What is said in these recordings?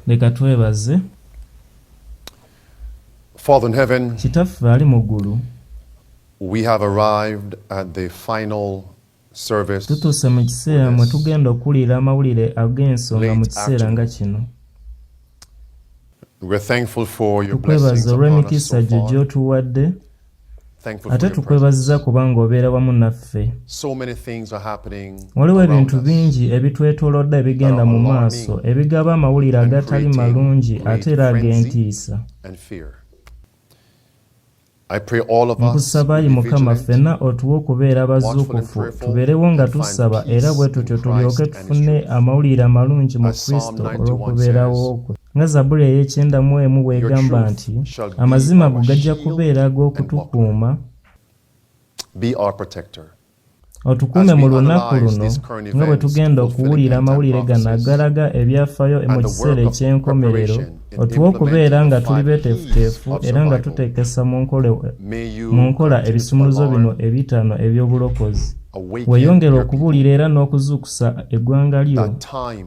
Leka twebaze. Father in heaven, Kitaffe ali mu ggulu, we have arrived at the final service. tutuuse mu kiseera mwe tugenda okuwulira amawulire ag'ensonga mu kiseera nga kino. We're thankful for your Tukwebaza blessings upon us olw'emikisa so gyo far. gy'otuwadde, Thankful for ate your tukwebaziza presence. kubanga obeera wamu naffe. So many things are happening Waliwo around ebintu us. bingi ebitwetoolodde ebigenda mu maaso ebigaba amawulire agatali malungi ate era ag'entiisa. And fear. I pray all of us Nkusaba will Ayi be Mukama vigilant, ffenna otuwe okubeera abazuukufu, tubeerewo nga tusaba era bwe tutyo tulyoke tufune amawulire amalungi mu Kristo olw'okubeerawo kwe. Nga Zabbuli ey'ekyenda-mu-emu bw'egamba nti, amazima go gajja kubeera ag'okutukuuma, be our protector. otukuume mu lunaku luno nga bwe tugenda okuwulira amawulire gano agalaga ebyafaayo mu kiseera eky'enkomerero, otuwe okubeera nga tuli beeteefuteefu era nga tuteekesa mu nkola ebisumuluzo bino ebitaano eby'obulokozi. Weeyongera okubuulira era n'okuzuukusa eggwanga lyo,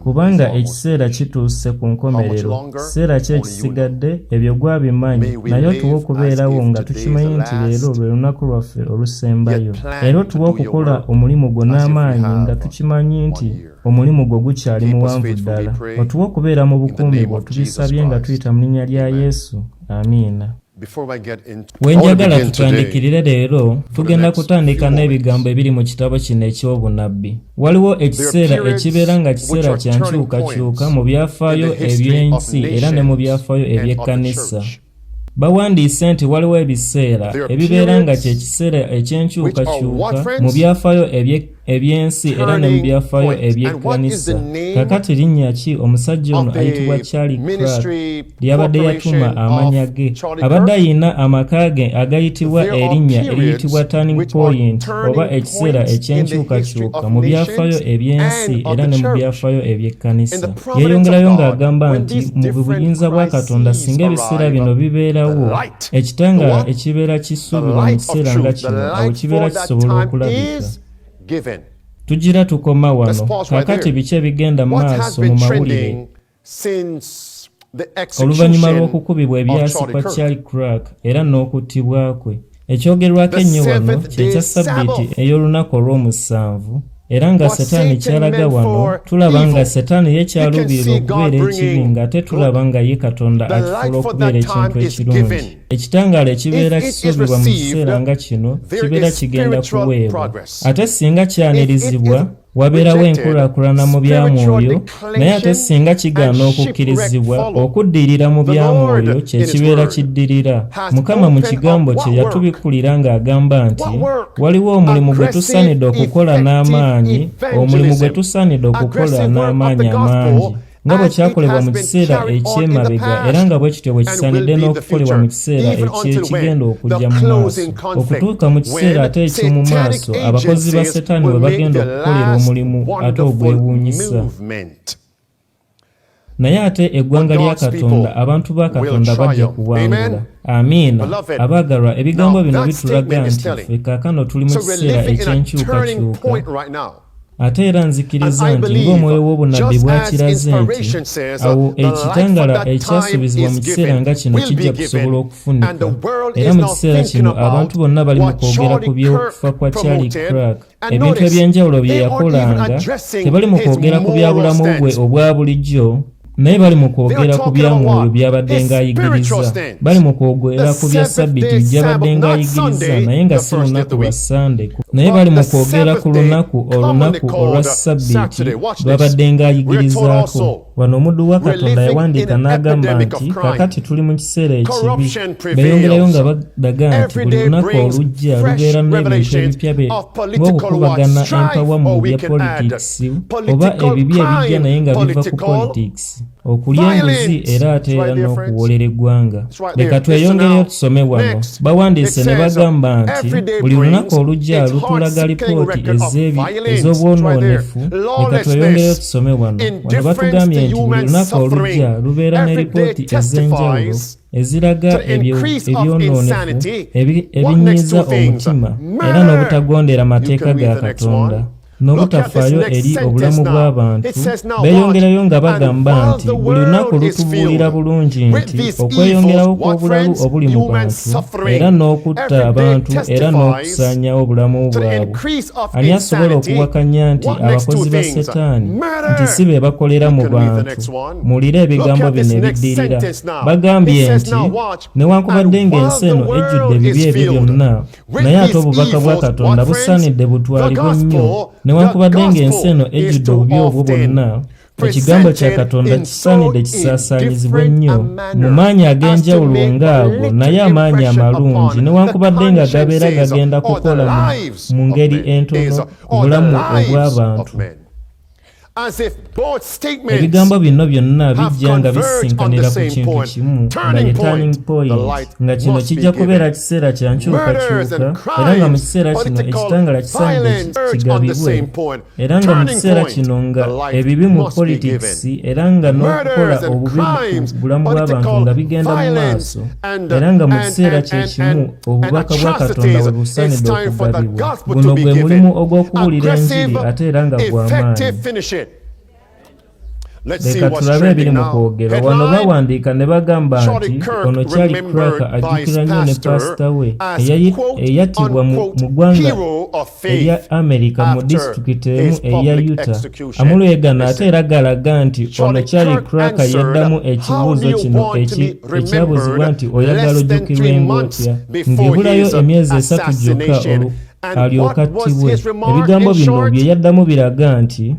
kubanga ekiseera kituuse ku nkomerero. Kiseera ki ekisigadde? Ebyo gwabimanyi, naye otuwe okubeerawo nga tukimanyi nti leero lwe lunaku lwaffe olusembayo. Era otuwe okukola omulimu gwo n'amaanyi nga tukimanyi nti omulimu gwo gukyali muwanvu ddala. Otuwe okubeera mu bukuumi bwo, tubisabye nga tuyita mu linnya lya Yesu. Amiina. Wenjagala tutandikirire leero, tugenda kutandika n'ebigambo ebiri mu kitabo kino eky'obunabbi. Waliwo ekiseera ekibeera nga kiseera kya nkyukakyuka mu byafaayo eby'ensi era ne mu byafaayo eby'ekkanisa. Bawandiise nti waliwo ebiseera ebibeera nga kye kiseera eky'enkyukakyuka mu byafaayo eby'ensi era ne mu byafaayo eby'ekkanisa. Kakati linnya ki omusajja ono ayitibwa Kirk lyabadde yatuma amanya ge? Abadde ayina amaka ge agayitibwa erinnya eriyitibwa turning point oba ekiseera eky'enkyukakyuka mu byafaayo eby'ensi era ne mu byafaayo eby'ekkanisa. Yeeyongerayo ng'agamba nti mu buyinza bwa Katonda singa ebiseera bino bibeerawo, ekitangaala ekibeera kisuubirwa mu kiseera nga kino awo kibeera kisobola okulabika. Tugira tukoma wano. Kakati biki ebigenda mu maaso mu mawulire oluvannyuma lw'okukubibwa ebyasi kwa Kirk era n'okuttibwa kwe? Ekyogerwako ennyo wano ky'ekya Ssabbiti ey'olunaku olw'omusanvu, era nga Setaani ky'alaga wano, tulaba nga Setaani ye kyaluubirira okubeera ekibi ng'ate tulaba nga ye Katonda akifuula okubeera ekintu ekirungi. Ekitangaala ekibeera kisuubirwa mu kiseera nga kino kibeera kigenda kuweebwa. Ate singa kyanirizibwa, wabeerawo enkulaakulana mu byamwoyo, naye ate singa kigaana okukkirizibwa, okuddirira mu byamwoyo kye kibeera kiddirira. Mukama mu kigambo kye yatubikkulira ng'agamba nti waliwo omulimu gwe tusaanidde okukola n'amaanyi, omulimu gwe tusaanidde okukola n'amaanyi amangi, nga bwe kyakolebwa mu kiseera eky'emabega era nga bwe kityo bwe kisaanidde n'okukolebwa mu kiseera ekigenda okujja mu maaso. Okutuuka mu kiseera ate eky'omu maaso, abakozi ba Setaani bwe bagenda okukolera omulimu ate ogwewuunyisa. Naye ate eggwanga lya Katonda, abantu ba Katonda bajja kuwangula. Amiina. Abaagalwa, ebigambo bino bitulaga nti ffe kaakano tuli mu kiseera eky'enkyukakyuka. Ate era nzikiriza nti ng'omwoyo w'obunabbi bw'akiraze nti awo ekitangaala ekyasuubizibwa mu kiseera nga kino kijja kusobola okufunika. Era mu kiseera kino abantu bonna bali mu kwogera ku by'okufa kwa Kirk. Ebintu eby'enjawulo bye yakolanga tebali mu kwogera ku bya bulamu bwe obwa bulijjo, naye bali mu kwogera ku byamwoyo by'abadde ng'ayigiriza. Bali mu kwogera ku bya Ssabbiti gy'abadde ng'ayigiriza naye nga si lunaku lwa Sande, naye bali mu kwogera ku olunaku olwa Ssabbiti lw'abadde ng'ayigirizaako. Wano omuddu wa Katonda yawandiika n'agamba nti kakati tuli mu kiseera ekibi. Beeyongerayo nga badaga nti buli lunaku olujja lubeera n'ebintu ebipya ng'okukubagana empawa mu bya politikisi oba ebibi ebijja naye nga biva ku politikisi, okulya enguzi era ate era n'okuwoolera eggwanga. Leka tweyongereyo tusome wano. Bawandiise ne bagamba nti buli lunaku olujja lutulaga lipooti ez'obwonoonefu. Leka tweyongereyo tusome wano. Wano batugambye nti buli lunaku olujja lubeera ne lipooti ez'enjawulo eziraga ebyonoonefu ebinyiiza omutima era n'obutagondera mateeka ga Katonda. n'obutafaayo eri obulamu bw'abantu beeyongerayo nga bagamba nti buli lunaku lutubuulira bulungi nti okweyongerawo kw'obulalu obuli mu bantu era n'okutta abantu era n'okusaanyawo obulamu bwabwe. Ani asobola okuwakanya nti abakozi ba Setaani nti si be bakolera mu bantu? Mulire ebigambo bino ebiddirira. Bagambye nti newankubadde ng'ensi eno ejjudde ebibi ebyo byonna, naye ate obubaka bwa Katonda busaanidde butwalibwe nnyo. Newankubadde ng'ensi eno ejjudde obubi obwo bwonna, ekigambo kya Katonda kisaanidde kisaasaanyizibwe nnyo mu maanyi ag'enjawulo ng'ago, naye amaanyi amalungi newankubadde nga gabeera gagenda kukola mu ngeri entono obulamu obw'abantu. Ebigambo bino byonna bijja nga bisinkanira ku kintu kimu nga ye turning point, nga kino kijja kubeera kiseera kya nkyukakyuka, era nga mu kiseera kino ekitangala kisaanidde kigabibwe, era nga mu kiseera kino nga ebibi mu politics era nga n'okukola obubi mu bulamu bw'abantu nga bigenda mu maaso, era nga mu kiseera kye kimu obubaka bwa Katonda bwe busaanidde okugabibwa. Guno gwe mulimu ogw'okuwulira enjiri ate era nga gw'amaanyi. Leka tulabe ebiri mu kwogera. Wano bawandiika ne bagamba nti ono kyali Cracker ajjukira nnyo ne pasita we eyattibwa mu ggwanga erya Amerika mu disitulikiti emu eya Utah. Amulwegana ate era galaga nti ono kyali Cracker yaddamu ekibuuzo kino ekyabuzibwa nti oyagala ojjukirwe ng'otya, ng'ebulayo emyezi 3 gyokka alyoka attibwe. Ebigambo bino bye yaddamu biraga nti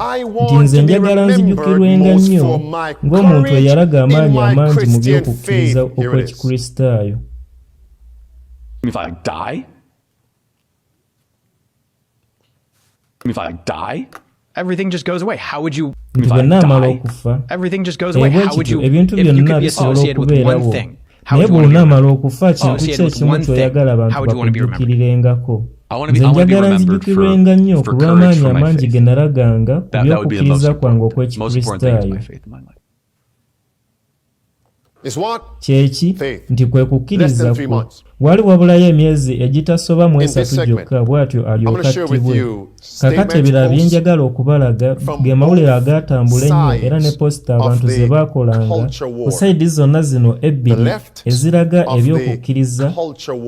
nze njagala nzijjukirwenga nnyo ng'omuntu eyalaga amaanyi amangi mu by'okukkiriza okw'Ekikristaayo. If I die, everything just goes away. How would you? If I die, everything just goes away. How would you? If you could be associated with one thing, how would you want to be remembered? How would you want to be remembered? Nze njagala nzijjukirwenga nnyo ku lw'amaanyi amangi ge nalaganga ku by'okukkiriza kwange okw'Ekikristaayo. Kyeki nti kwe kukkiriza kwo. Wali wabulayo emyezi egitasoba mu 3 gyokka bw'atyo alyoka attibwe. Kakati ebirala bye njagala okubalaga ge mawulire agatambula ennyo era ne posita abantu ze baakolanga ku sayidi zonna zino ebbiri eziraga eby'okukkiriza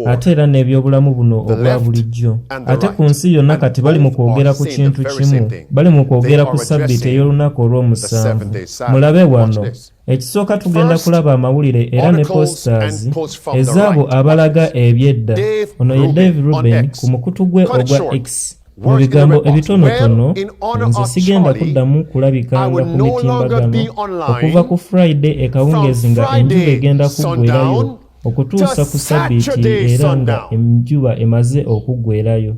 ate era n'ebyobulamu buno obwa bulijjo. Ate ku nsi yonna kati bali mu kwogera ku kintu kimu, bali mu kwogera ku Ssabbiti ey'olunaku olw'omusanvu. Mulabe wano. Ekisooka tugenda kulaba amawulire era ne posters ezaabo abalaga ebyedda. Ono ye Dave Rubin ku mukutu gwe ogwa X. Mu bigambo ebitonotono, nze sigenda kuddamu kulabikanga ku mitimbagano okuva ku Friday ekawungeezi nga enjuba egenda kuggwerayo okutuusa ku Ssabbiti era nga enjuba emaze okuggwerayo.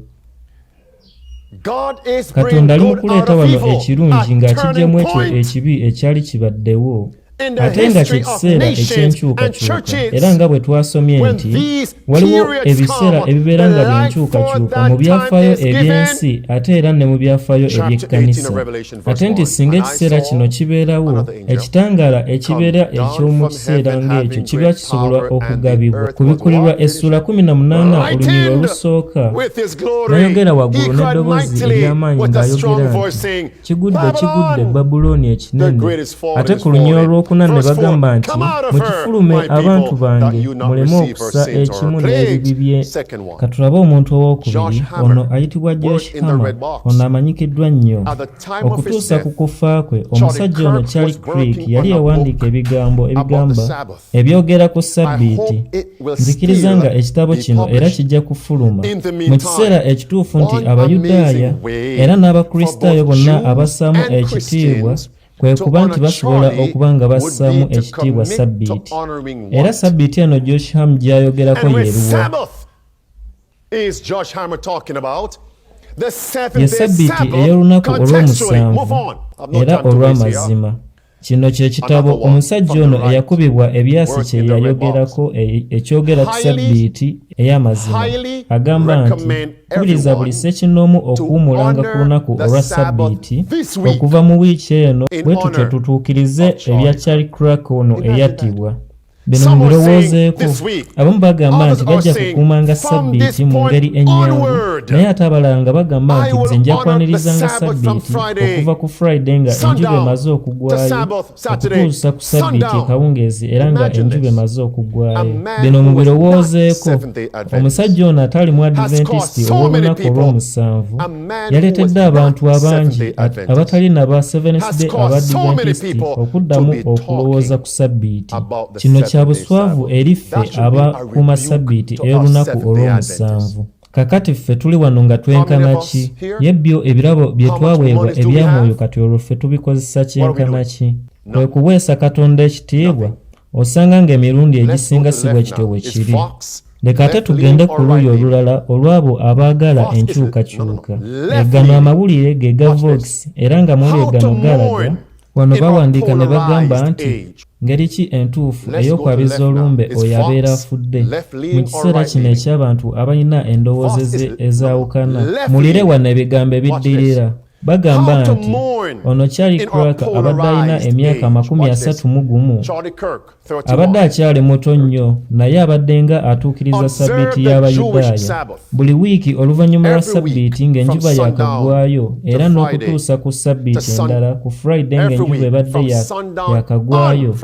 Katonda ali mu kuleeta wano ekirungi ng'akiggyamu ekyo ekibi ekyali kibaddewo. Ate nga kye kiseera eky'enkyukakyuka era nga bwe twasomye nti waliwo ebiseera ebibeera nga by'enkyukakyuka mu byafaayo eby'ensi ate era ne mu byafaayo eby'ekkanisa. Ate nti singa ekiseera kino kibeerawo, ekitangaala ekibeera eky'omu kiseera ng'ekyo kiba kisobola okugabibwa. Ku Bikulirwa essula 18 olunyiriri olusooka n'ayogera waggulu n'eddoboozi ery'amaanyi ng'ayogera nti kigudde Babulooni ekinene. Ate ku lunyiriri ne bagamba nti mukifulume abantu bange muleme okussa ekimu n'ebibi bye. Katulabe omuntu owookubiri, ono ayitibwa Josh Hammer, ono amanyikiddwa nnyo. Okutuusa ku kufa kwe, omusajja ono Charlie Crick yali yawandiika ebigambo ebigamba ebyogera ku Ssabbiti. Nzikiriza nga ekitabo kino era kijja kufuluma mu kiseera ekituufu nti Abayudaaya era n'Abakristaayo bonna abassaamu ekitiibwa kwe kuba nti basobola okuba nga bassaamu ekitiibwa Ssabbiti. Era Ssabbiti eno Josh Ham gy'ayogerako yeeruwa? Ye Ssabbiti ey'olunaku olw'omusanvu era olw'amazima. Kino kye kitabo omusajja ono eyakubibwa ebyasi kye yayogerako ekyogera ku Ssabbiti ey'amazima. Agamba nti kkiriza buli ssekinoomu okuwummulanga ku lunaku olwa Ssabbiti okuva mu wiiki eno bwe tutyo tutuukirize ebya Charlie Cracker ono eyattibwa. bino mubirowoozeeko. Abamu bagamba nti bajja kukuumanga Ssabbiti mu ngeri ennyangu, naye ate abalala nga bagamba nti nze nja kwanirizanga Ssabbiti okuva ku Friday nga enjuba emaze okugwayo okutuusa ku Ssabbiti ekawungeezi era nga enjuba emaze okugwayo. Bino mubirowoozeeko. Omusajja ono atali mu Adventist ow'olunaku olw'omusanvu yaleetedde abantu abangi abatali naba Seventh Day Adventist okuddamu okulowooza ku Ssabbiti. Kino kya buswavu eri ffe abakuuma Ssabbiti ey'olunaku olw'omusanvu. Kakati ffe tuli wano nga twenkana ki? Yebbyo ebirabo bye twaweebwa ebyamwoyo kati olwo ffe tubikozesa kyenkana ki? Kwe kuweesa Katonda ekitiibwa? Osanga ng'emirundi egisinga si bwe kityo bwe kiri. Leka ate tugende ku luuyi olulala olw'abo abaagala enkyukakyuka. Gano amawulire ge ga Vox era nga mawulire gano galaga wano bawandiika ne bagamba nti ngeri ki entuufu ey'okwabiza olumbe oyo abeera afudde mu kiseera kino eky'abantu abalina endowooza ezaawukana. Mulire wano ebigambo ebiddirira. Bagamba nti ono Charlie Kirk abadde alina emyaka 31, abadde akyali muto nnyo naye abadde nga atuukiriza Ssabbiti y'Abayudaaya. Buli wiiki oluvannyuma lwa Ssabbiti ng'enjuba yaakagwayo era n'okutuusa ku Ssabbiti endala ku Friday ng'enjuba ebadde yaakagwayo.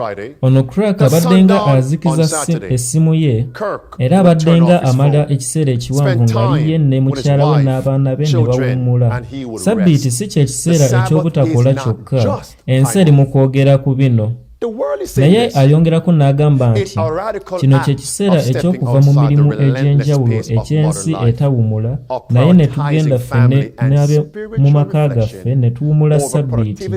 Ono Kirk abadde nga azikiza essimu ye era abadde nga amala ekiseera ekiwanvu ng'ali ye ne mukyala we n'abaana be ne bawummula. Ssabbiti si kye kiseera eky'obutakola kyokka, ensi eri mu kwogera ku bino. Naye ayongerako n'agamba nti kino kye kiseera eky'okuva mu mirimu egy'enjawulo eky'ensi etawumula, naye ne tugenda ffenna n'abe mu maka gaffe ne tuwumula Ssabbiti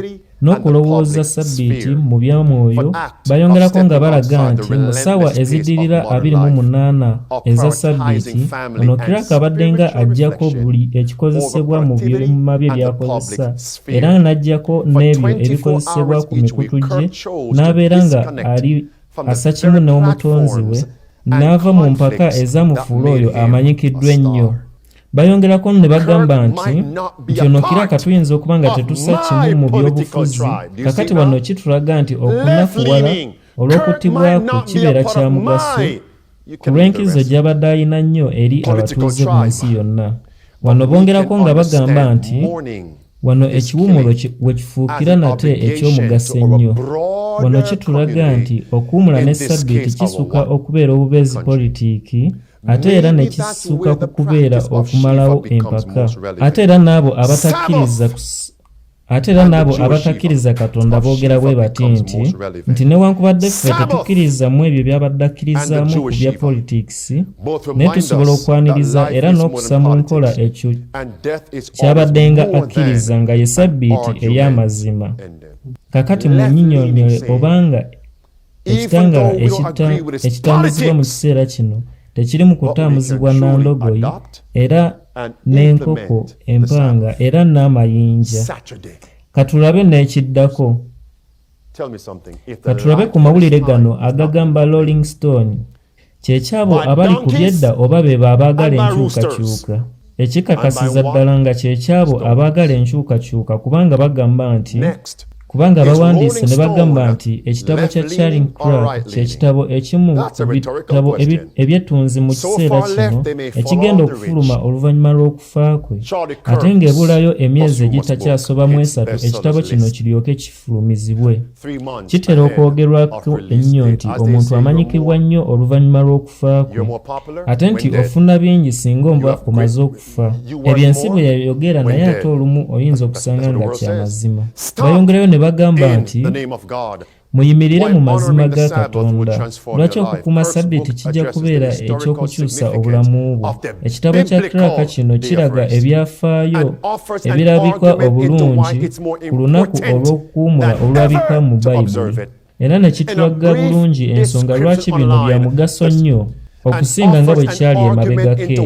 n'okulowooza Ssabbiti mu byamwoyo. Bayongerako nga balaga nti mu ssaawa eziddirira 28 eza Ssabbiti ono Kirk abadde nga ajjako buli ekikozesebwa mu byuma bye by'akozesa era n'ajjako n'ebyo ebikozesebwa ku mikutu gye, n'abeera nga ali assa kimu n'omutonzi we, n'ava mu mpaka ezamufuula oyo amanyikiddwa ennyo. Bayongerako ne bagamba nti ono Kirk tuyinza okuba nga tetussa kimu mu by'obufuzi, kakati wano kitulaga nti okunakuwala olw'okuttibwako kibeera kya mugaso ku lw'enkizo gy'abadde alina nnyo eri abatuuze mu nsi yonna. Wano bongerako nga bagamba nti wano ekiwumulo we kifuukira nate eky'omugaso ennyo. Wano kitulaga nti okuwumula ne Ssabbiti kisukka okubeera obubeezi politiiki, ate era ne kisukka ku kubeera okumalawo empaka. Ate era n'abo abatakkiriza Katonda boogera bwe bati nti newankubadde ffe tetukkiriza mu ebyo by'abadde akkirizaamu ku bya politiikisi, naye tusobola okwaniriza era n'okussa mu nkola ekyo ky'abadde nga akkiriza nga ye Ssabbiti ey'amazima. Kakati munnyinnyonnyole obanga ekitangaala ekitambuzibwa mu kiseera kino tekiri mu kutambuzibwa na ndogoyi era n'enkoko empanga era n'amayinja. Katulabe n'ekiddako. Katulabe ku mawulire gano agagamba Rolling Stone. Kyekyabo abali ku byedda oba be baagala enkyukakyuka. Ekikakasiza ddala nga kyekyabo abaagala enkyukakyuka kubanga bagamba nti kubanga bawandiise ne bagamba nti ekitabo kya Charlie Kirk ky'ekitabo ekimu ku bitabo ebyettunzi mu kiseera kino ekigenda okufuluma oluvannyuma lw'okufa kwe, ate ng'ebulayo emyezi egitakyasobamu 3 ekitabo kino kiryoke kifulumizibwe. Kitera okwogerwako ennyo nti omuntu amanyikibwa nnyo oluvannyuma lw'okufa kwe, ate nti ofuna bingi singa oba omaze okufa. Ebyo ensi bwe yayogera naye ate olumu oyinza okusanga nga kya mazima. Bayongerayo ne bagamba nti muyimirire mu mazima ga Katonda. Lwaki okukuuma Ssabbiti kijja kubeera eky'okukyusa obulamu bwo? Ekitabo kya Kirk kino kiraga ebyafaayo ebirabika obulungi ku lunaku olw'okukuumula olulabika mu Bayibuli, era ne kitulaga bulungi ensonga lwaki bino bya mugaso nnyo okusinga nga bwe kyali emabegako eyo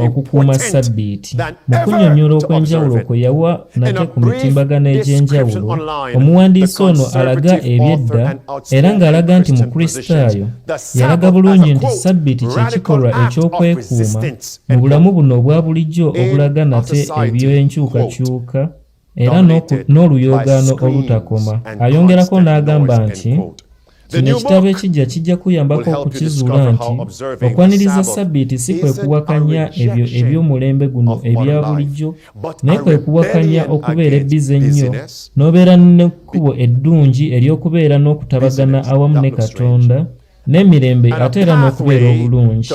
okukuuma Ssabbiti. Mu kunnyonnyola okw'enjawulo kwe yawa nate ku mitimbagano egy'enjawulo, omuwandiisi ono alaga ebyedda era ng'alaga nti mu Kristaayo yalaga bulungi nti Ssabbiti kye kikolwa eky'okwekuuma mu bulamu buno obwa bulijjo obulaga nate eby'enkyukakyuka era n'oluyogaano olutakoma. Ayongerako n'agamba nti kino ekitabo ekijja kijja kuyambako okukizuula nti okwaniriza Ssabbiti si kwe kuwakanya ebyo eby'omulembe guno ebya bulijjo, naye kwe kuwakanya okubeera ebbize ennyo n'obeera n'ekkubo eddungi ery'okubeera n'okutabagana awamu ne Katonda n'emirembe ate era n'okubeera obulungi.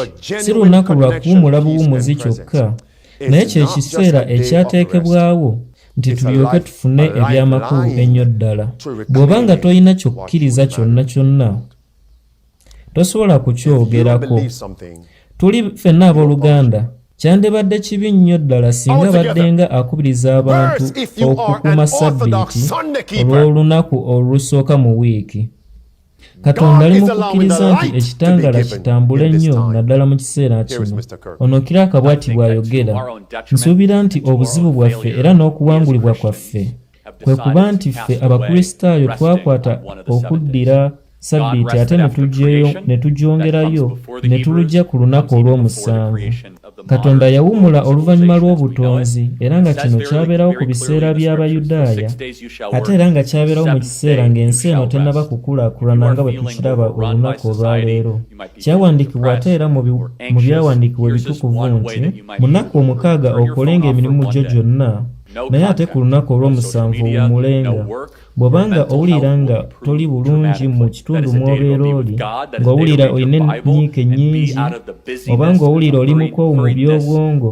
Si lunaku lwa kuwumula buwumuzi kyokka, naye kye kiseera ekyateekebwawo nti tulyoke tufune eby'amakulu ennyo ddala. Bw'oba nga tolina kyokkiriza kyonna kyonna, tosobola kukyogerako. Tuli ffenna abooluganda, kyandibadde kibi nnyo ddala singa baddenga akubiriza abantu okukuuma Ssabbiti olw'olunaku olusooka mu wiiki. Katonda ali mu kukkiriza nti ekitangaala kitambule nnyo naddala mu kiseera kino. Ono Kirk bw'ati bw'ayogera, nsuubira nti obuzibu bwaffe era n'okuwangulibwa kwaffe kwe kuba nti ffe Abakristaayo twakwata okuddira Ssabbiti ate ne tugyongerayo ne tulujja ku lunaku olw'omusanvu. Katonda yawumula oluvannyuma lw'obutonzi era nga kino kyabeerawo ku biseera by'Abayudaaya ate era nga kyabeerawo mu kiseera ng'ensi eno tennaba kukulaakulana nga bwe tukiraba olunaku olwaleero. Kyawandiikibwa ate era mu byawandiikibwa ebitukuvu nti mu nnaku 6 okolenga emirimu gyo gyonna, naye ate ku lunaku olw'omusanvu owummulenga. Bw'obanga owulira nga toli bulungi mu kitundu mw'obeera oli, ng'owulira olina ennyiike nnyingi, oba ng'owulira oli mukoowu mu by'obwongo,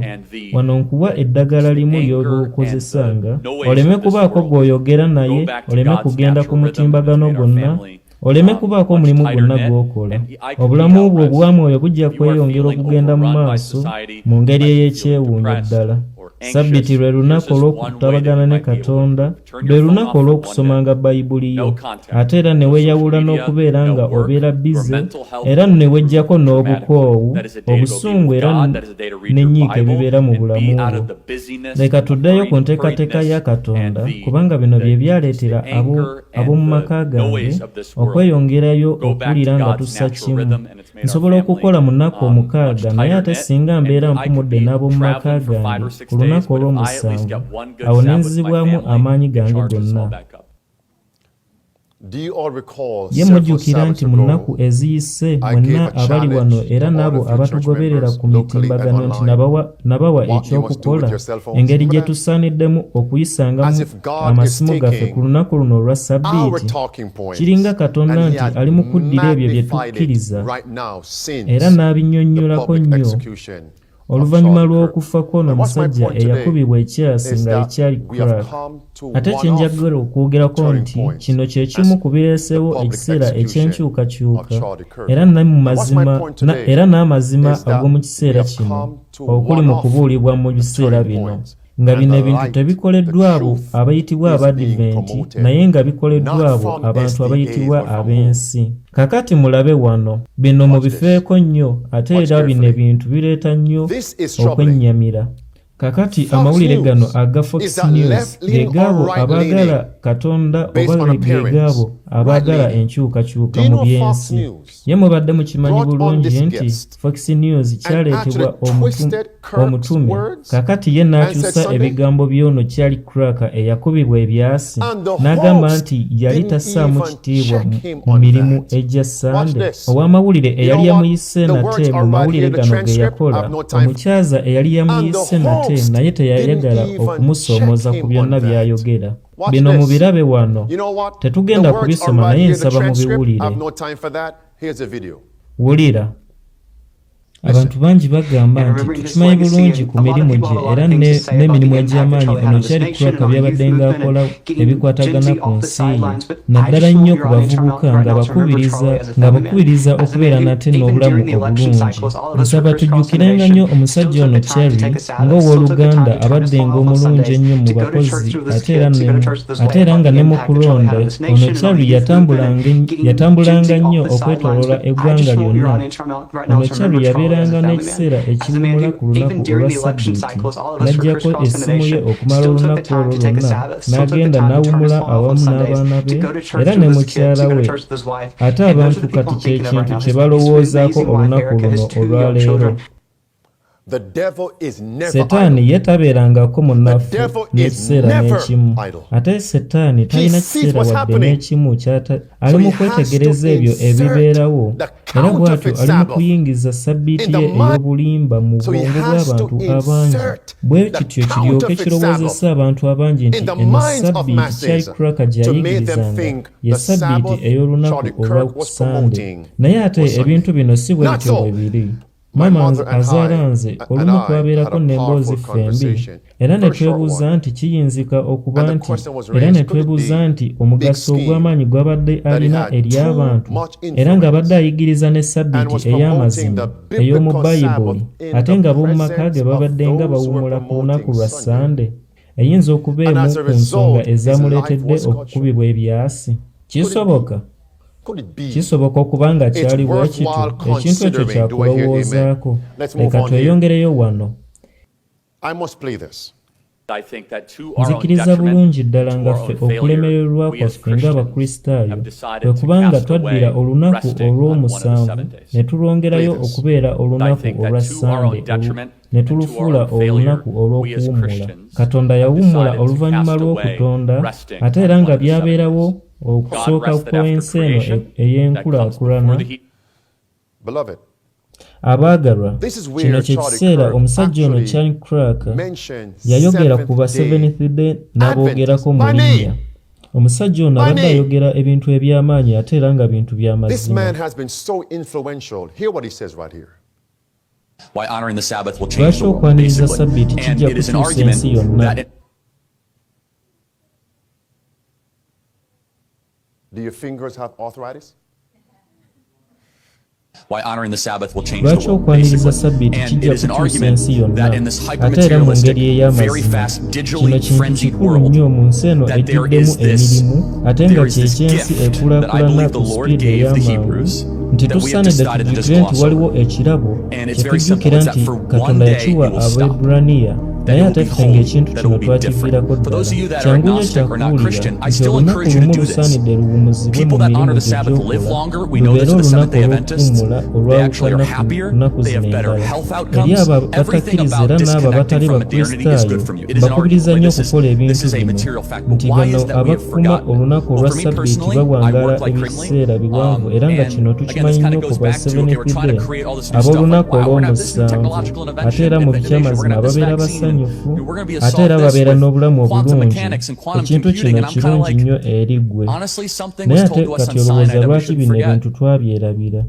wano nkuwa eddagala limu ly'oba okozesanga, oleme kubaako gw'oyogera naye, oleme kugenda ku mutimbagano gwonna, oleme kubaako omulimu gwonna gw'okola. Obulamu bwo obwamwoyo bujja kweyongera okugenda mu maaso mu ngeri ey'ekyewuunyo ddala. Ssabbiti lwe lunaku olw'okutabagana ne Katonda, lwe lunaku olw'okusomanga Bayibuli yo, ate era ne weeyawula n'okubeera nga obeera bize, era ne weggyako n'obukoowu, obusungu era n'ennyiike ebibeera mu bulamu bwo. Leka tuddeyo ku nteekateeka ya Katonda, kubanga bino bye byaleetera ab'omu maka gange okweyongerayo okuwulira nga tussa kimu. Nsobola okukola mu nnaku 6, naye ate singa mbeera mpumudde n'ab'omu maka gange ku lunaku olw'omusanvu, awo ne nzibwamu amaanyi gange gonna. Ye mujjukira nti mu nnaku eziyise mwenna abali wano era n'abo abatugoberera ku mitimbagano nti nabawa ekyokukola, engeri gye tusaaniddemu okuyisangamu amasimu gaffe ku lunaku luno olwa Ssabbiti. Kiringa Katonda nti ali mu kuddira ebyo bye tukkiriza era n'abinnyonnyolako nnyo. Oluvannyuma lw'okufa kw'ono omusajja eyakubibwa ekyasi nga ekyali Kirk. Ate kye njagala okwogerako nti kino kye kimu ku bireesewo ekiseera eky'enkyukakyuka era n'amazima ag'omu kiseera kino okuli mu kubuulibwa mu biseera bino. Nga bino ebintu tebikoleddwa abo abayitibwa Abadiventi, naye nga bikoleddwa abo abantu abayitibwa ab'ensi. Kakati mulabe wano, bino mubifeeko nnyo, ate era bino ebintu bireeta nnyo okwennyamira. Kakati amawulire gano aga Fox News ge gaabo abaagala Katonda oba ge gaabo abaagala enkyukakyuka mu byensi. Ye mubadde mukimanyi bulungi nti Fox News kyaleetebwa omutume, kakati ye n'akyusa ebigambo by'ono kyali Kirk eyakubibwa ebyasi, n'agamba nti yali tassaamu kitiibwa mu mirimu egya Sande. Ow'amawulire eyali yamuyise nate mu mawulire gano ge yakola, omukyaza eyali yamuyise nate naye teyayagala okumusoomooza ku byonna by'ayogera. Bino mubirabe wano, tetugenda kubisoma naye nsaba mubiwulire. Wulira. Abantu bangi bagamba nti tukimanyi bulungi ku mirimu gye era n'emirimu egy'amaanyi ono kyali Kirk byabadde ng'akola ebikwatagana ku nsi ye, naddala nnyo ku bavubuka ng'abakubiriza okubeera nate n'obulamu obulungi. Nsaba tujjukirenga nnyo omusajja ono Cherry ng'owooluganda abadde ng'omulungi ennyo mu bakozi ate era nga ne mu kulonda ono Cherry yatambulanga nnyo okwetooloola eggwanga lyonna. Ono Cherry yabeera n'ekiseera ekiwumula ku lunaku olwa Ssabbiti, n'aggyako essimu ye okumala olunaku olwo lwonna, n'agenda n'awumula awamu n'abaana be era ne mukyala we. Ate abantu kati kye kintu kye balowoozaako olunaku luno olwaleero. Setaani ye tabeerangako munafu n'ekiseera n'ekimu. Ate Setaani talina kiseera wadde n'ekimu ali mu kwetegereza ebyo ebibeerawo, era bw'atyo ali mu kuyingiza Ssabbiti ye ey'obulimba mu bwongo bw'abantu abangi. Bwe kityo kiryoke kirowoozesa abantu abangi nti eno Ssabbiti kyali Cracker gye yayigirizanga ye Ssabbiti ey'olunaku olw'okusande. Naye ate ebintu bino si bwe bityo bwe biri. Mama azaala nze olumu twabeerako n'emboozi fembi, era ne twebuuza nti kiyinzika okuba nti era ne twebuuza nti omugaso ogw'amaanyi gw'abadde alina eri abantu, era ng'abadde ayigiriza ne Ssabbiti ey'amazima ey'omu Bayibuli, ate nga b'omu maka ge babadde nga bawummula ku lunaku lwa Sande. Eyinza okuba emu ku nsonga ezaamuleetedde okukubibwa ebyasi. Kisoboka okuba nga kyali bwe kityo, ekintu ekyo kyakulowoozaako. Leka tweyongereyo wano. Nzikiriza bulungi ddala nga ffe okulemererwa kwaffe ng'Abakristaayo kwe kubanga twaddira olunaku olw'omusanvu ne tulwongerayo okubeera olunaku olwa Sande ne tulufuula olunaku olw'okuwummula. Katonda yawummula oluvannyuma lw'okutonda, ate era nga byabeerawo okusooka kw'ensi eno ey'enkulaakulana. Abaagalwa, kino kye kiseera omusajja ono Kirk Cracker yayogera ku ba Seventh Day n'aboogerako mu linnya. Omusajja ono abadde ayogera ebintu eby'amaanyi ate era nga bintu by'amazima. Lwaki okwaniriza Ssabbiti kijja kukyusa ensi yonna? Do your fingers have arthritis? Lwaki okwaniriza Ssabbiti kijja kukyusa ensi yonna? Ate era mu ngeri ey'amazima, kino kintu kikulu nnyo mu nsi eno ejjuddemu emirimu, ate nga ky'ekyensi ekulaakulana ku sipiidi ey'amangu, nti tusaanidde tujjukire nti waliwo ekirabo kye tujjukira nti Katonda yakiwa Abaebbulaniya, naye ate ffe ng'ekintu kino twakiviirako ddala. Kyangu nnyo kyakuwulira nti olunaku lumu lusaanidde luwummuzibwe mu mirimu gye gy'okola, lubeere olunaku olw'okuwummula olwawukana ku nnaku zino endala. Eri abo abatakkiriza era n'abo abatali Bakristaayo, mbakubiriza nnyo okukola ebintu bino, nti bano abakuma olunaku olwa Ssabbiti bawangaala ebiseera biwanvu, era nga kino tukimanyi nnyo ku ba Seventh Day ab'olunaku olw'omusanvu, ate era mu by'amazima babeera basanyufu, ate era babeera n'obulamu obulungi. Ekintu kino kirungi nnyo eri ggwe. Naye ate kati olowooza lwaki bino ebintu twabyerabira?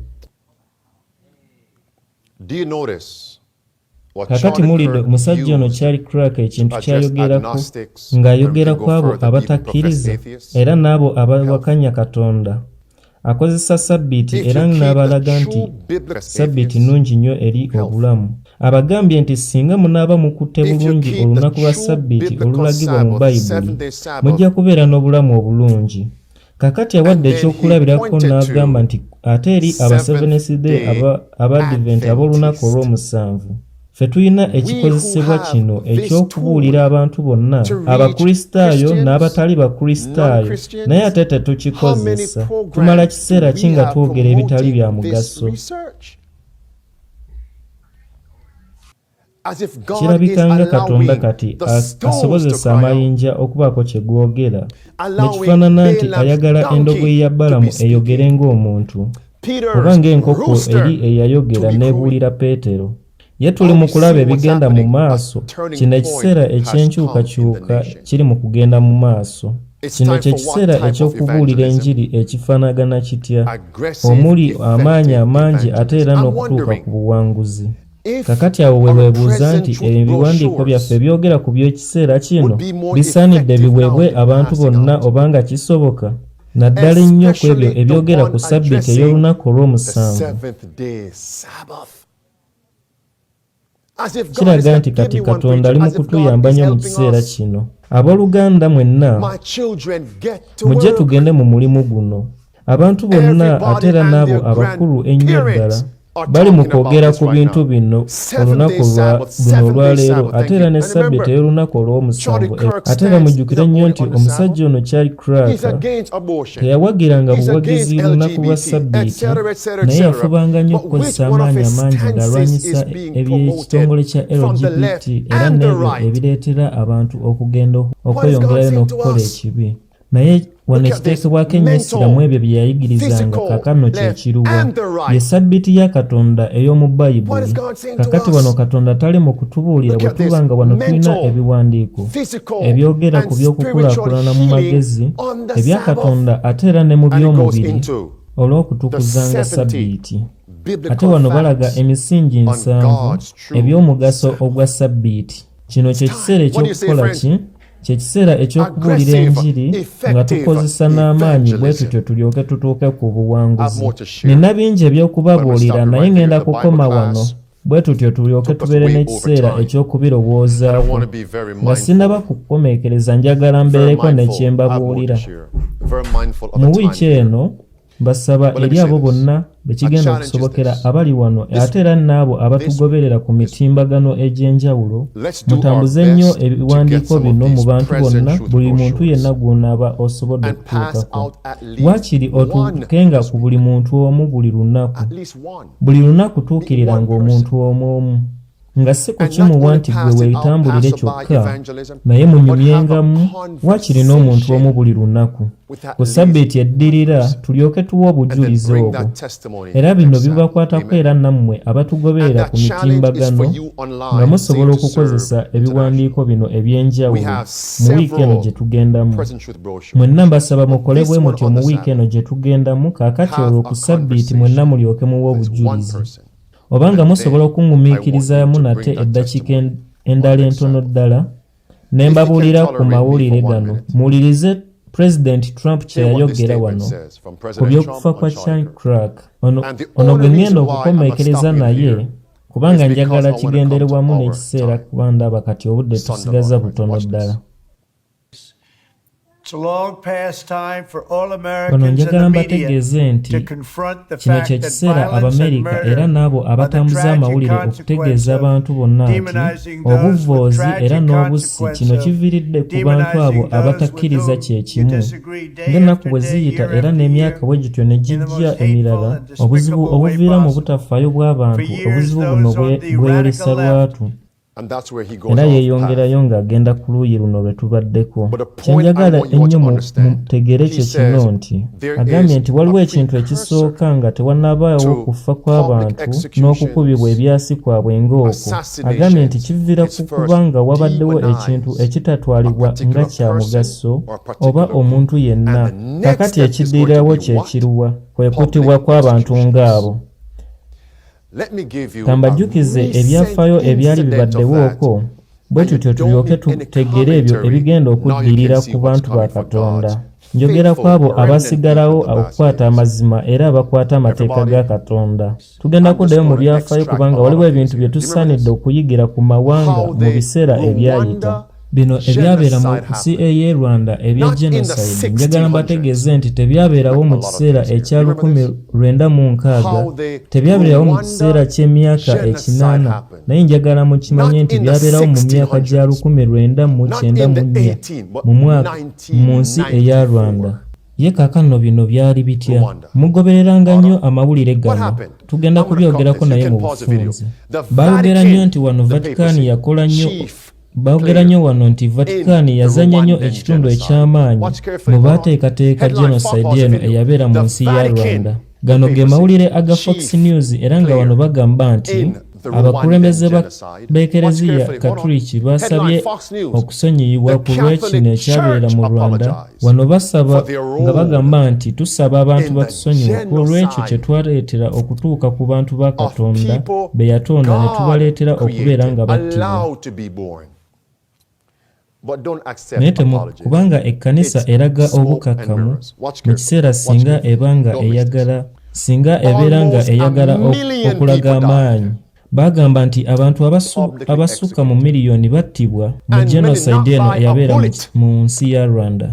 Kakati mulidde omusajja ono Kirk Cracker ekintu ky'ayogerako, ng'ayogera ku abo abatakkiriza era n'abo abawakanya Katonda. Akozesa Ssabbiti era n'abalaga nti Ssabbiti nnungi nnyo eri obulamu. Abagambye nti singa munaaba mukutte bulungi olunaku lwa Ssabbiti olulagibwa mu Bayibuli, mujja kubeera n'obulamu obulungi. Kakati awadde ekyokulabirako n'agamba nti ate eri aba Seventh Day Abadvent ab'olunaku olw'omusanvu, ffe tulina ekikozesebwa kino eky'okubuulira abantu bonna, Abakristaayo n'abatali Bakristaayo, naye ate tetukikozesa. Tumala kiseera ki nga twogera ebitali bya mugaso? Kirabika nga Katonda kati asobozesa amayinja okubaako kye gwogera, ne kifaanana nti ayagala endogoyi ya Balamu eyogere ng'omuntu, oba ng'enkoko eri eyayogera n'ebuulira Peetero. Ye tuli mu kulaba ebigenda mu maaso. Kino ekiseera eky'enkyukakyuka kiri mu kugenda mu maaso. Kino kye kiseera eky'okubuulira enjiri ekifaanagana kitya, omuli amaanyi amangi ate era n'okutuuka ku buwanguzi. Kakati awo we weebuuza nti ebiwandiiko byaffe byogera ku by'ekiseera kino bisaanidde biweebwe abantu bonna obanga kisoboka, naddala ennyo ku ebyo ebyogera ku Ssabbiti ey'olunaku olw'omusanvu. Kiraga nti kati Katonda ali mu kutuyamba nnyo mu kiseera kino. Abooluganda mwenna, mujje tugende mu mulimu guno. Abantu bonna ate era n'abo abakulu ennyo ddala bali mu kwogera ku bintu bino olunaku luno olwaleero ate era ne Ssabbiti y'olunaku olw'omusanvu. Ate era mujjukire nnyo nti omusajja ono Charlie Clark teyawagiranga buwagizi lunaku lwa Ssabbiti, naye yafubanga nnyo okukozesa amaanyi amangi ng'alwanyisa eby'ekitongole kya LGBT era n'ebyo ebireetera abantu okugenda okweyongerayo n'okukola ekibi. Naye wano ekiteekebwako ennyo essira ebyo bye yayigirizanga kaakano kye kiruwa, ye Ssabbiti ya Katonda ey'omu Bayibuli. Kakati wano Katonda tali mu kutubuulira bwe tuba nga wano tulina ebiwandiiko ebyogera ku by'okukulaakulana mu magezi ebya Katonda ate era ne mu by'omubiri olw'okutukuzanga Ssabbiti. Ate wano balaga emisingi 7 eby'omugaso ogwa Ssabbiti. Kino kye kiseera eky'okukola ki? Kye kiseera eky'okubuulira enjiri nga tukozesa n'amaanyi bwe tutyo tulyoke tutuuke ku buwanguzi. Nina bingi eby'okubabuulira naye ngenda kukoma wano bwe tutyo tulyoke tubeere n'ekiseera eky'okubirowoozaako. Nga sinnaba kukomeekereza njagala mbeereko ne kye mbabuulira. Mu wiiki eno basaba eri abo bonna bekigenda okusobokera abali wano ate era n'abo abatugoberera ku mitimbagano egy'enjawulo, mutambuze nnyo ebiwandiiko bino mu bantu bonna, buli muntu yenna gw'onaaba osobodde okutuukako. Waakiri otuukenga ku buli muntu omu buli lunaku tuukiriranga omuntu omu nga si kukimuwa nti gwe weetambulire kyokka, naye munyumyengamu waakiri n'omuntu omu buli lunaku. Ku Ssabbiti eddirira tulyoke tuwe obujulizi obwo. Era bino bibakwatako era nammwe abatugoberera ku mitimbagano nga musobola okukozesa ebiwandiiko bino eby'enjawulo mu wiiki eno gye tugendamu. Mwenna mbasaba mukole bwe mutyo mu wiiki eno gye tugendamu, kaakati olwo ku Ssabbiti mwenna mulyoke muwe obujulizi. Obanga musobola okungumiikirizamu nate eddakiika endala entono ddala ne mbabuulira ku mawulire gano, muwulirize President Trump kye yayogera wano ku by'okufa kwa Charlie Clark. Ono gwe ngenda okukomeekereza naye kubanga njagala kigendererwamu n'ekiseera kuba ndaba kati obudde tusigaza butono ddala. Ono njagala mbategeeze nti kino kye kiseera Abamerika era n'abo abatambuza amawulire okutegeeza abantu bonna nti obuvvoozi era n'obussi kino kiviiridde ku bantu abo abatakkiriza kye kimu. Ng'ennaku bwe ziyita era n'emyaka bwe gityo ne gijja emirala, obuzibu obuviira mu butafaayo bw'abantu, obuzibu buno bweyolesa lwatu. Era yeeyongerayo ng'agenda ku luuyi luno lwe tubaddeko. Kyenjagala ennyo mutegere kye kino nti agambye nti waliwo ekintu ekisooka nga tewannabaawo kufa kw'abantu n'okukubibwa ebyasi kwabwe ng'okwo. Agambye nti kiviira ku kuba nga wabaddewo ekintu ekitatwalibwa nga kya mugaso oba omuntu yenna. Kakati ekiddirirawo kye kiruwa? Kwe kuttibwa kw'abantu ng'abo. Kambajjukize ebyafaayo ebyali bibaddewooko bwe tutyo tulyoke tutegere ebyo ebigenda okuddirira ku bantu ba Katonda. Njogera ku abo abasigalawo okukwata amazima era abakwata amateeka ga Katonda. Tugenda kuddayo mu byafaayo kubanga waliwo ebintu bye tusaanidde okuyigira ku mawanga mu biseera ebyayita. Bino ebyabeera mu CIA Rwanda ebya genocide, njagala mbategeeze nti tebyabeerawo mu kiseera ekya 1960, tebyabeerawo mu kiseera ky'emyaka 8, naye njagala mukimanye nti byabeerawo mu myaka gya 1994 mu nsi eya Rwanda. Ye kaakano bino byali bitya? Mugobereranga nnyo amawulire gano, tugenda kubyogerako naye mu bufunze. Baayogera nnyo nti wano Vatican yakola nnyo Baogera nnyo wano nti Vatican yazanya nnyo ekitundu eky'amaanyi mu baateekateeka genocide eno eyabeera mu nsi ya Rwanda. Gano ge mawulire aga Fox News era nga wano bagamba nti abakulembeze b'Ekereziya Katuliki basabye okusonyiyibwa ku lw'ekino ekyabeera mu Rwanda. Wano basaba nga bagamba nti tusaba abantu batusonyiwe ku lw'ekyo kye twaleetera okutuuka ku bantu ba Katonda be yatonda ne tubaleetera okubeera nga battibwa. Naye kubanga ekkanisa eraga obukakamu mu kiseera singa ebeera nga eyagala okulaga amaanyi. Bagamba nti abantu abasukka mu miliyoni battibwa mu genocide eno eyabeera mu nsi ya Rwanda.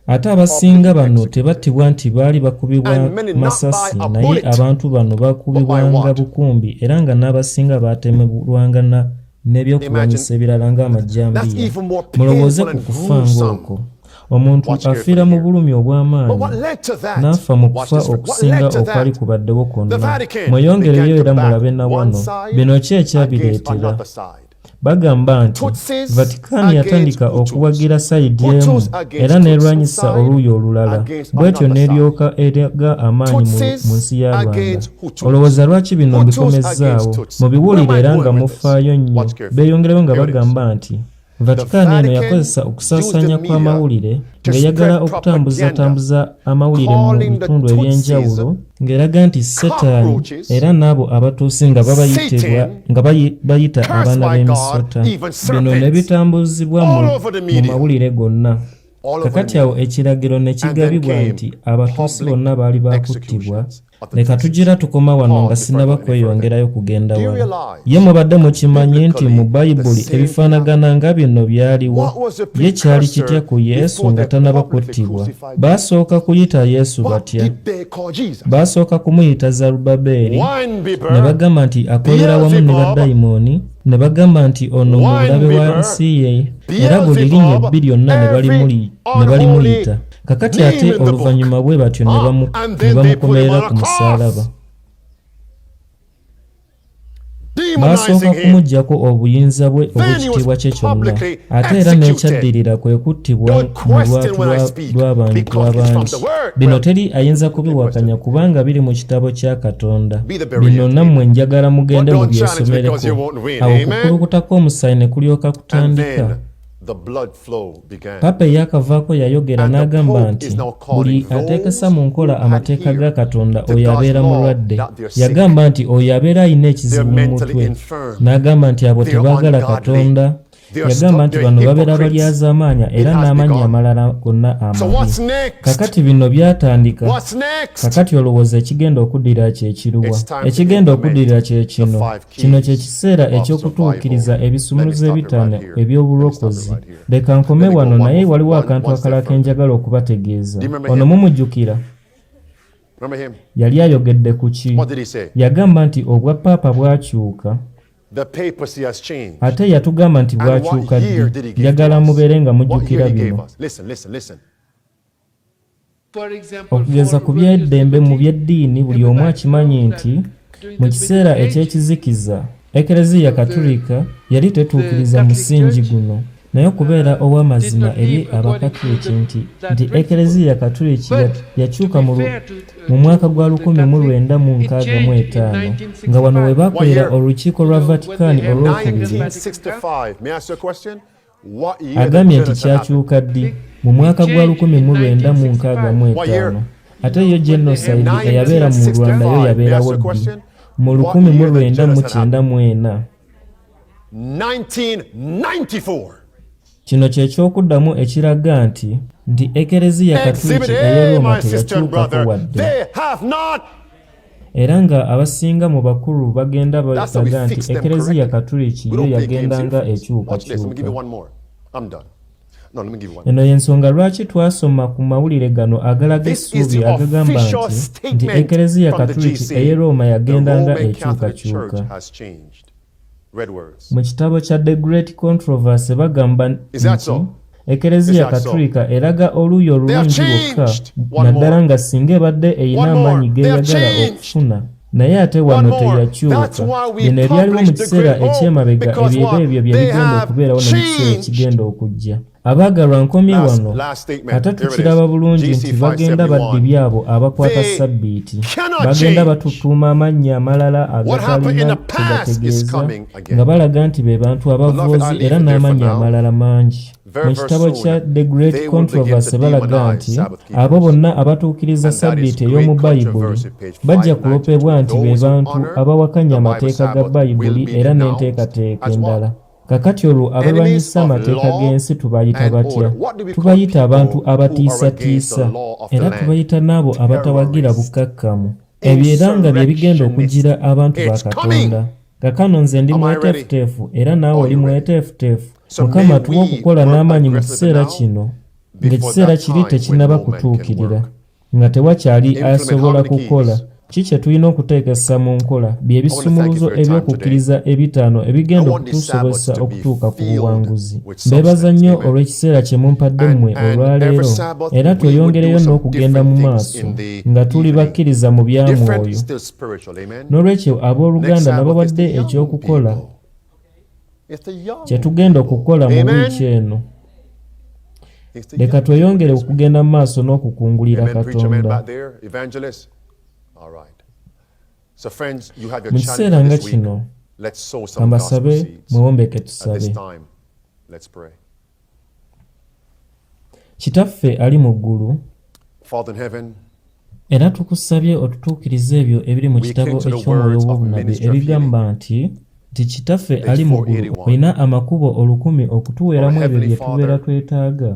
ate abasinga bano tebattibwa nti baali bakubibwa masasi naye abantu bano bakubibwanga bukumbi era nga n'abasinga baatemebwanga n'ebyokulwanyisa ebirala ng'amajjambiya. Mulowooze ku kufa ng'okwo. Omuntu afiira mu bulumi obw'amaanyi n'afa mu kufa okusinga okwali kubaddewo kwonna. Mweyongereyo era mulabe na wano bino ki ekyabireetera. Bagamba nti Vatican yatandika okuwagira sayidi emu era n'erwanyisa oluuyi olulala, bw'etyo n'eryoka eraga amaanyi mu nsi ya Rwanda. Olowooza lwaki bino mbikomezzaawo? Mubiwulire era nga mufaayo nnyo. Beeyongereyo nga bagamba nti Vatican eno yakozesa okusaasaanya kw'amawulire ng'eyagala okutambuza amawulire mu bitundu eby'enjawulo ng'eraga nti Setaani era n'abo abatuusi nga bayita abaana b'emisota. Bino ne bitambuzibwa mu mawulire gonna. Kakati awo ekiragiro ne kigabibwa nti abatuusi bonna baali baakuttibwa. Leka tugira tukoma wano nga sinaba kweyongerayo kugenda wala. Ye mubadde mukimanyi nti mu Bayibuli ebifaanagana nga bino byaliwo. Ye kyali kitya ku Yesu nga tanaba kuttibwa? Baasooka kuyita Yesu batya? Baasooka kumuyita Zarubabeeri. Ne bagamba nti akolera wamu ne baddayimooni. Ne bagamba nti ono mulabe wa nsi ye. Era buli linnya ebbiri lyonna ne balimuyita. Kakati ate oluvannyuma bwe batyo ne bamukomerera ku musaalaba. Baasooka kumuggyako obuyinza bwe obw'ekitiibwa kye kyonna. Ate era n'ekyaddirira kwe kuttibwa mu lwatu lw'abantu abangi. Bino teri ayinza kubiwakanya kubanga biri mu kitabo kya Katonda. Bino nammwe njagala mugende mubyesomereko. Awo okukulukuta kw'omusaayi ne kulyoka kutandika. Papa eyakavaako yayogera n'agamba nti buli ateekesa mu nkola amateeka ga Katonda oyo abeera mulwadde. Yagamba nti oyo abeera alina ekizibu mu mutwe. N'agamba nti abo tebaagala Katonda. Yagamba nti bano babeera balyazaamaanya era n'amannya amalala gonna amabi. Kakati bino byatandika. Kakati olowooza ekigenda okuddirira kye kiruwa? Ekigenda okuddirira kye kino. Kino kye kiseera eky'okutuukiriza ebisumuluzo ebitaano eby'obulokozi. Leka nkome wano naye waliwo akantu akalala ke njagala okubategeeza. Ono mumujjukira? Yali ayogedde ku ki? Yagamba nti obwa Paapa bwakyuka. Ate yatugamba nti bwakyuka ddi. Njagala mubeere nga mujjukira bino. Okugeza ku by'eddembe mu by'eddiini buli omu akimanyi nti mu kiseera eky'ekizikiza Ekereziya Katulika yali tetuukiriza musingi guno. Naye okubeera ow'amazima eri Abakatuliki nti Ekereziya Katuliki yakyuka mu mwaka gwa 1965 nga wano we baakolera olukiiko lwa Vatican olw'okubiri. Agambye nti kyakyuka ddi mu mwaka gwa 1965. Ate yo genocide eyabeera mu Rwanda yo yabeerawo ddi mu 1994. Kino ky'ekyokuddamu ekiraga nti Ekereziya Katuliki ey'e Roma teyakyukako wadde. Era nga abasinga mu bakulu bagenda balaga nti Ekereziya Katuliki yo yagendanga ekyukakyuka. Eno y'ensonga lwaki twasoma ku mawulire gano agalaga essuubi agagamba nti Ekereziya Katuliki ey'e Roma yagendanga ekyukakyuka. Mu kitabo kya The Great Controversy bagamba nti Ekereziya Katulika eraga oluuyi olulungi lwokka naddala nga singa ebadde eyina amaanyi g'eyagala okufuna. Naye ate wano teyakyuka. Bino ebyaliwo mu kiseera eky'emabega ebyo bye bigenda okubeerawo ne mu kiseera ekigenda okujja. Abaagalwa nkomye wano ate tukiraba bulungi nti bagenda baddi byabo abakwata Ssabbiti. Bagenda batutuuma amannya amalala agatalina tegategeeza nga balaga nti be bantu abavoozi era n'amannya amalala mangi. Mu kitabo kya The Great Controversy balaga nti abo bonna abatuukiriza Ssabbiti ey'omu Bayibuli bajja kulopebwa nti be bantu abawakanya amateeka ga Bayibuli era n'enteekateeka endala. Kakati olwo abalwanyisa amateeka g'ensi tubayita batya? Tubayita abantu abatiisatiisa era tubayita n'abo abatawagira bukkakkamu. Ebyo era nga bye bigenda okugira abantu ba Katonda. Kakano nze ndi mweteefuteefu era naawe oli mweteefuteefu. Mukama tuwa okukola n'amaanyi mu kiseera kino ng'ekiseera kiri tekinnaba kutuukirira nga tewakyali asobola kukola. Kiki tulina okuteekesa mu nkola bye bisumuluzo eby'okukkiriza ebitaano ebigenda okutusobozesa okutuuka ku buwanguzi. Mbeebaza nnyo olw'ekiseera kye mumpadde mmwe olwaleero, era tweyongereyo n'okugenda mu maaso nga tuli bakkiriza mu byamwoyo. N'olwekyo abooluganda nabo badde ekyokukola kye tugenda okukola mu wiiki eno. Leka tweyongere okugenda mu maaso n'okukungulira Katonda. Mu kiseera nga kino kambasabe mwewombeke tusabe. Kitaffe ali mu ggulu, era tukusabye otutuukirize ebyo ebiri mu kitabo eky'omwoyo w'obunabi ebigamba nti Kitaffe ali mu ggulu olina amakubo 1000 okutuweeramu ebyo bye tubeera twetaaga,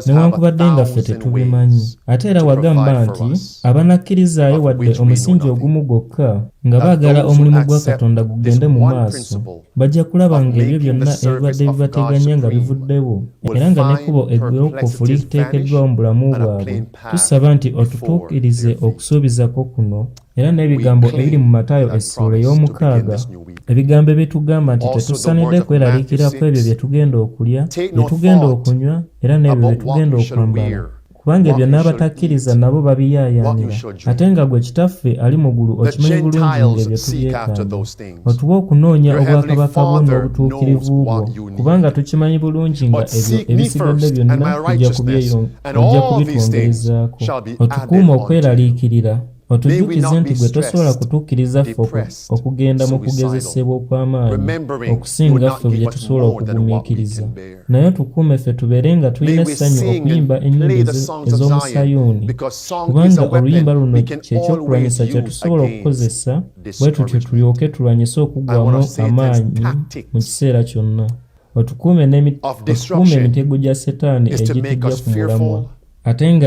newankubadde nga ffe tetubimanyi. Ate era wagamba nti abanakkirizaayo wadde omusingi ogumu gwokka nga baagala omulimu gwa Katonda gugende mu maaso, bajja kulaba ng'ebyo byonna ebibadde bibateganya nga bivuddewo, era nga n'ekkubo eggolokofu liteekeddwawo mu bulamu bwabwe. Tusaba nti otutuukirize okusuubizako kuno, era n'ebigambo ebiri mu Matayo essuula ey'omukaaga, ebigambo ebitugamba nti tetusaanidde kweraliikira ku ebyo bye tugenda okulya, bye tugenda okunywa, era n'ebyo bye tugenda okwambala, kubanga ebyo n'abatakkiriza nabo babiyaayaanira. Ate nga gwe Kitaffe ali mu ggulu okimanyi bulungi ng'ebyo tubyetaaga. Otuwe okunoonya obwakabaka bwo n'obutuukirivu bwo, kubanga tukimanyi bulungi nga ebyo ebisigadde byonna ojja kubitwongerezaako. Otukuume okweraliikirira, otujjukize nti gwe tosobola kutuukiriza ffe okugenda mu kugezesebwa okw'amaanyi okusinga ffe bye tusobola okugumiikiriza. Naye tukuume ffe tubeere nga tulina essanyu okuyimba ennyimba ez'omu Sayuuni, kubanga oluyimba luno kyekyokulwanyisa kye tusobola okukozesa, bwe tutyo tulyoke tulwanyise okuggwaamu amaanyi mu kiseera kyonna. Otukuume emitego gya Setaani egitujja ku mulamwa. Ate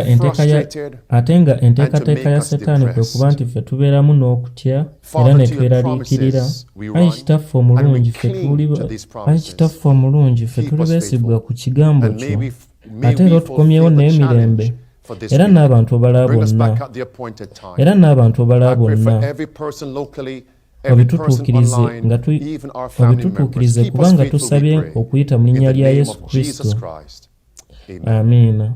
nga enteekateeka ya Setaani kwe kuba nti ffe tubeeramu n'okutya era ne tweraliikirira. Ayi Kitaffe omulungi, ffe tuli beesigwa ku kigambo kyo, ate era otukomyewo n'emirembe, era n'abantu abalala bonna obitutuukirize kubanga tusabye okuyita mu linnya lya Yesu Kristo. Amiina.